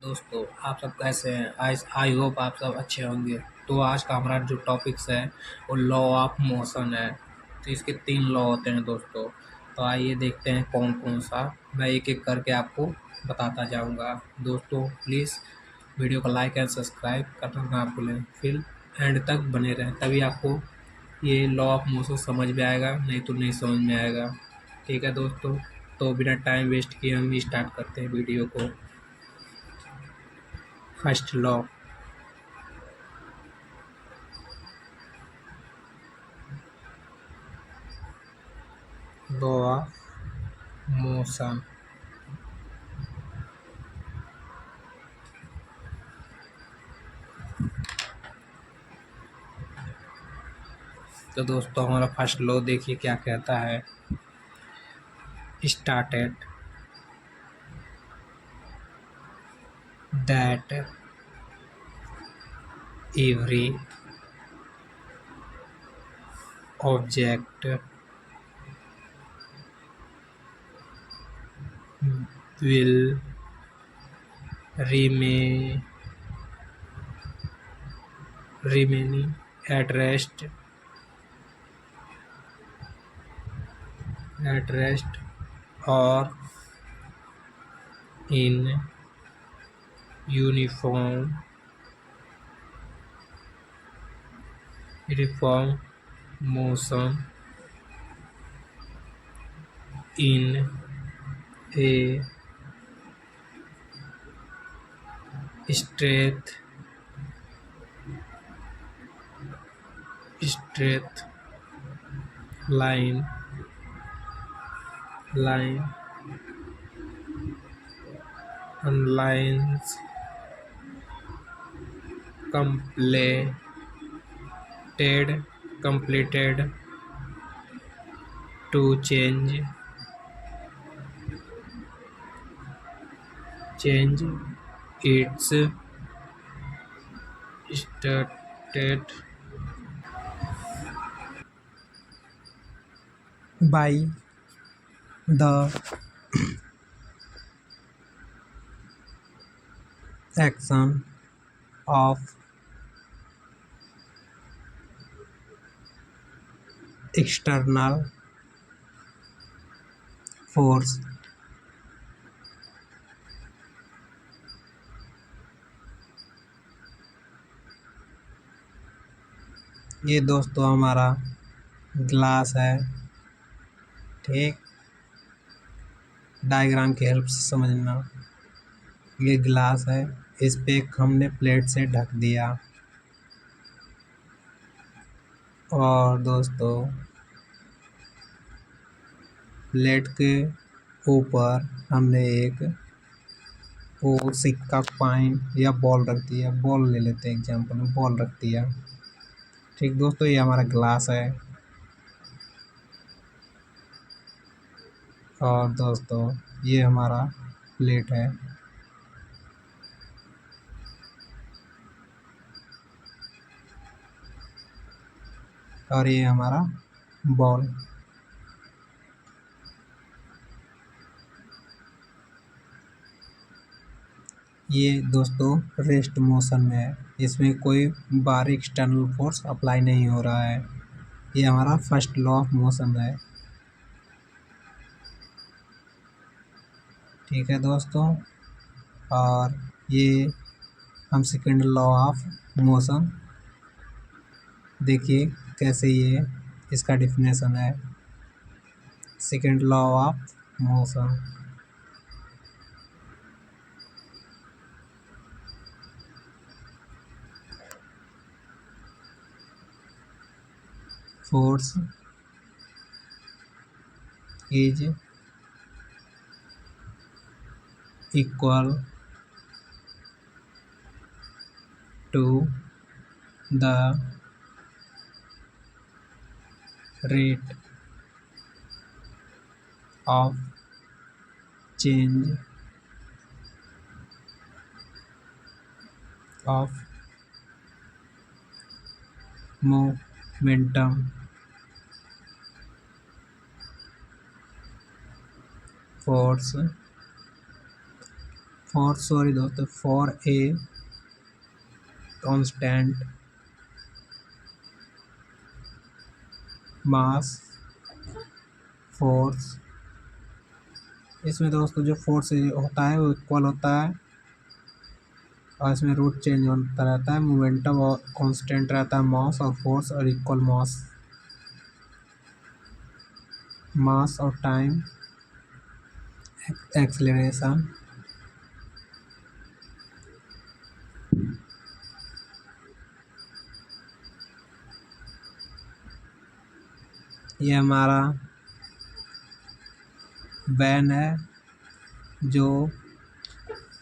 दोस्तों, आप सब कैसे हैं? आई होप आप सब अच्छे होंगे। तो आज का हमारा जो टॉपिक्स है वो लॉ ऑफ मोशन है। तो इसके 3 लॉ होते हैं दोस्तों। तो आइए देखते हैं कौन कौन सा। मैं एक एक करके आपको बताता जाऊंगा। दोस्तों प्लीज़ वीडियो को लाइक एंड सब्सक्राइब करना ना भूलें। फिर एंड तक बने रहें, तभी आपको ये लॉ ऑफ मोशन समझ में आएगा, नहीं तो नहीं समझ में आएगा। ठीक है दोस्तों, तो बिना टाइम वेस्ट किए हम स्टार्ट करते हैं वीडियो को। First law, law of motion. तो दोस्तों हमारा फर्स्ट लॉ देखिए क्या कहता है। Started that every object will remain remaining at rest or in uniform motion in a straight line and lines completed to change its state by the action of external force। ये दोस्तों हमारा glass है। ठीक, diagram की help से समझना। ये glass है, इस पे हमने प्लेट से ढक दिया। और दोस्तों प्लेट के ऊपर हमने एक वो सिक्का कॉइन या बॉल रख दिया। बॉल ले लेते हैं एग्जांपल में, बॉल रख दिया। ठीक दोस्तों, ये हमारा ग्लास है। और दोस्तों ये हमारा प्लेट है। और ये हमारा बॉल। ये दोस्तों रेस्ट मोशन में है, इसमें कोई बाहरी एक्सटर्नल फोर्स अप्लाई नहीं हो रहा है। ये हमारा फर्स्ट लॉ ऑफ मोशन है। ठीक है दोस्तों, और ये हम सेकंड लॉ ऑफ मोशन देखिए कैसे ये इसका डिफिनेशन है। Second law of motion, force is equal to the rate of change of momentum force for sorry दोस्तों, for a constant mass force, इसमें दोस्तों जो फोर्स होता है वो इक्वल होता है, और इसमें रूट चेंज होता रहता है, मोमेंटम और कांस्टेंट रहता है, मास और फोर्स और इक्वल मास और टाइम एक्सेलरेशन। ये हमारा वैन है जो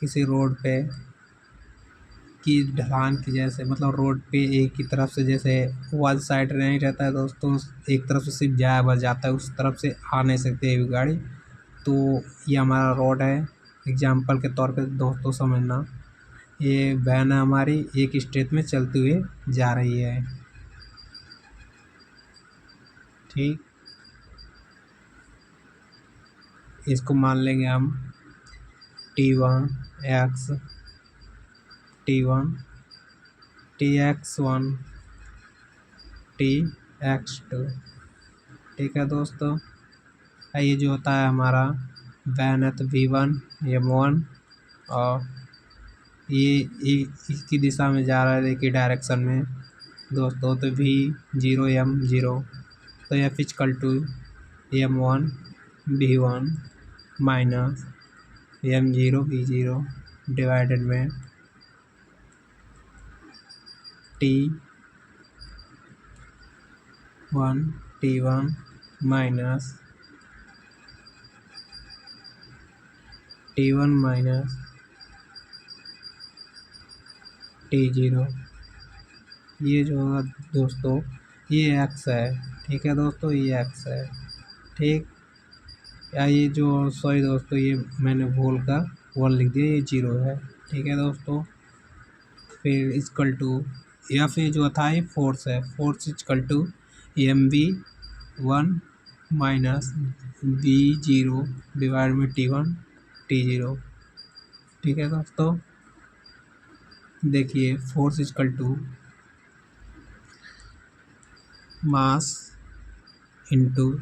किसी रोड पे की ढलान की, जैसे मतलब रोड पे एक ही तरफ से, जैसे वन साइड नहीं रहता है दोस्तों, एक तरफ से सिर्फ जाया बस जाता है, उस तरफ से आ नहीं सकती है गाड़ी। तो ये हमारा रोड है, एग्जाम्पल के तौर पे दोस्तों समझना। ये वैन है हमारी, एक स्ट्रेट में चलते हुए जा रही है, ठीक। इसको मान लेंगे हम T1 x, T1 TX1 TX2, ठीक है दोस्तों। ये जो होता है हमारा वैन है, तो V1 M1, और ये इसकी दिशा में जा रहा है, एक ही डायरेक्शन में दोस्तों, तो V0 M0, तो F equal to M1 V1 minus M0 V0 divided में T1 minus T1 minus T0। ये जो होगा दोस्तों, ये x है, ठीक है दोस्तों, ये x है, ठीक। या ये जो सॉरी दोस्तों, ये मैंने भूल कर 1 लिख दिया, ये 0 है, ठीक है दोस्तों। फिर इक्वल टू, या फिर जो था ये फोर्स है, force equal to MV1 minus V0 divide में T1 T0, ठीक है दोस्तों। देखिए force equal to mass into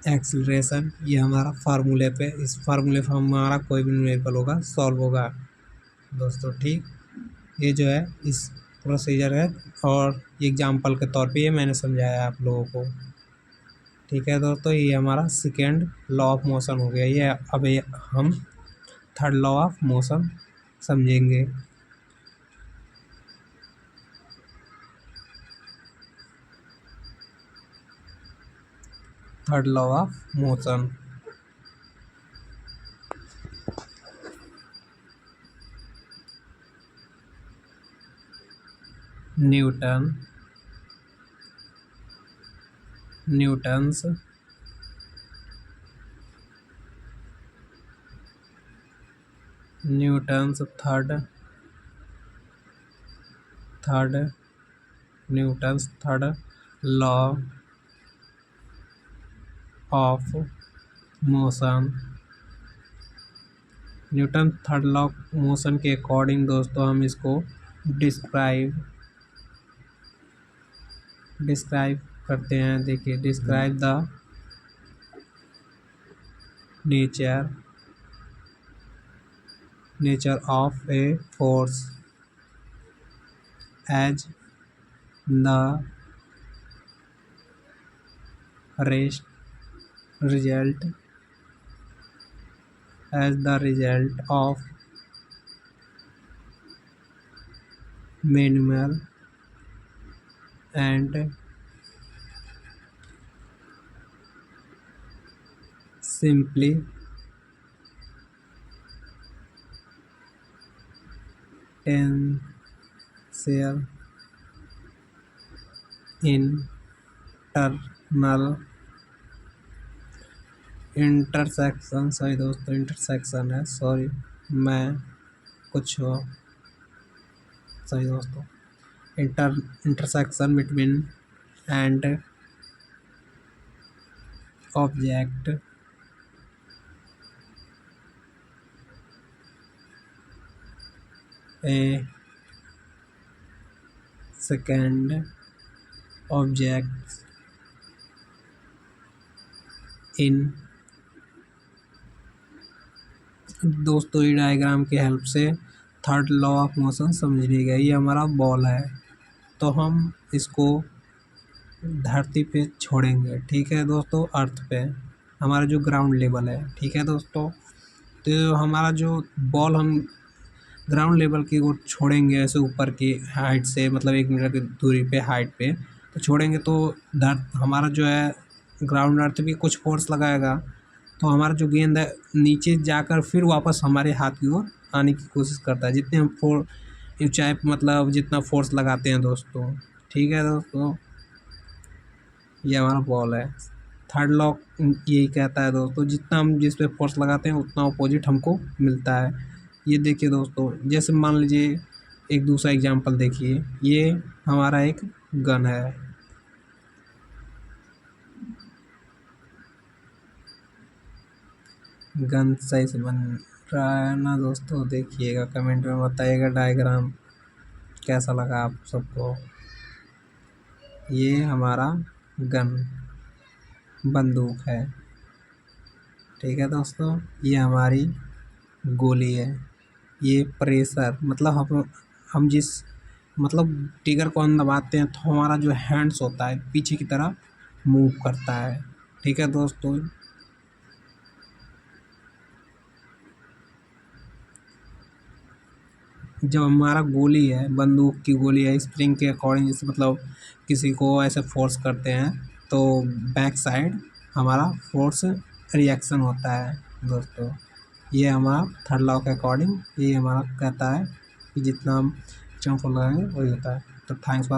acceleration, ये हमारा फार्मूले पे, इस फार्मूले पे हमारा कोई भी न्यूमेरिकल होगा सॉल्व होगा दोस्तों, ठीक। ये जो है इस प्रोसीजर है, और एग्जाम्पल के तौर पे ये मैंने समझाया आप लोगों को, ठीक है दोस्तों। ये हमारा सेकेंड लॉ ऑफ मोशन हो गया। ये अब हम थर्ड लॉ ऑफ मोशन समझेंगे। Third law of motion, Newton's third law of motion. Newton third law of motion के अकॉर्डिंग दोस्तों हम इसको डिस्क्राइब करते हैं। देखिए, describe the nature of a force as the result of manual and simple tensile internal intersection, sorry दोस्तों intersection है, sorry मैं कुछ हो, सॉरी दोस्तों, intersection between and object a second object in। दोस्तों ये डायग्राम की हेल्प से थर्ड लॉ ऑफ मोशन समझ लीजिएगा। ये हमारा बॉल है, तो हम इसको धरती पे छोड़ेंगे, ठीक है दोस्तों, अर्थ पे, हमारा जो ग्राउंड लेवल है, ठीक है दोस्तों। तो हमारा जो बॉल हम ग्राउंड लेवल की ओर छोड़ेंगे ऐसे ऊपर की हाइट से, मतलब 1 मीटर की दूरी पे हाइट पे तो छोड़ेंगे, तो हमारा जो है ग्राउंड अर्थ भी कुछ फोर्स लगाएगा, तो हमारा जो गेंद है नीचे जाकर फिर वापस हमारे हाथ की ओर आने की कोशिश करता है, जितने हम ऊंचाई मतलब जितना फोर्स लगाते हैं दोस्तों, ठीक है दोस्तों। ये हमारा बॉल है। थर्ड लॉ यही कहता है दोस्तों, जितना हम जिस पे फोर्स लगाते हैं उतना अपोजिट हमको मिलता है। ये देखिए दोस्तों, जैसे मान लीजिए एक दूसरा एग्जांपल देखिए, ये हमारा एक गन है, गन सही से बन रहा है ना दोस्तों? देखिएगा, कमेंट में बताइएगा डायग्राम कैसा लगा आप सबको। ये हमारा गन बंदूक है, ठीक है दोस्तों। ये हमारी गोली है। ये प्रेशर मतलब हम जिस मतलब ट्रिगर को हम दबाते हैं तो हमारा जो हैंड्स होता है पीछे की तरफ मूव करता है, ठीक है दोस्तों। जब हमारा गोली है, बंदूक की गोली है, स्प्रिंग के अकॉर्डिंग, जैसे मतलब किसी को ऐसे फोर्स करते हैं तो बैक साइड हमारा फोर्स रिएक्शन होता है दोस्तों। ये हमारा थर्ड लॉ के अकॉर्डिंग ये हमारा कहता है कि जितना हम जंप लगाएंगे वही होता है। तो थैंक्स फॉर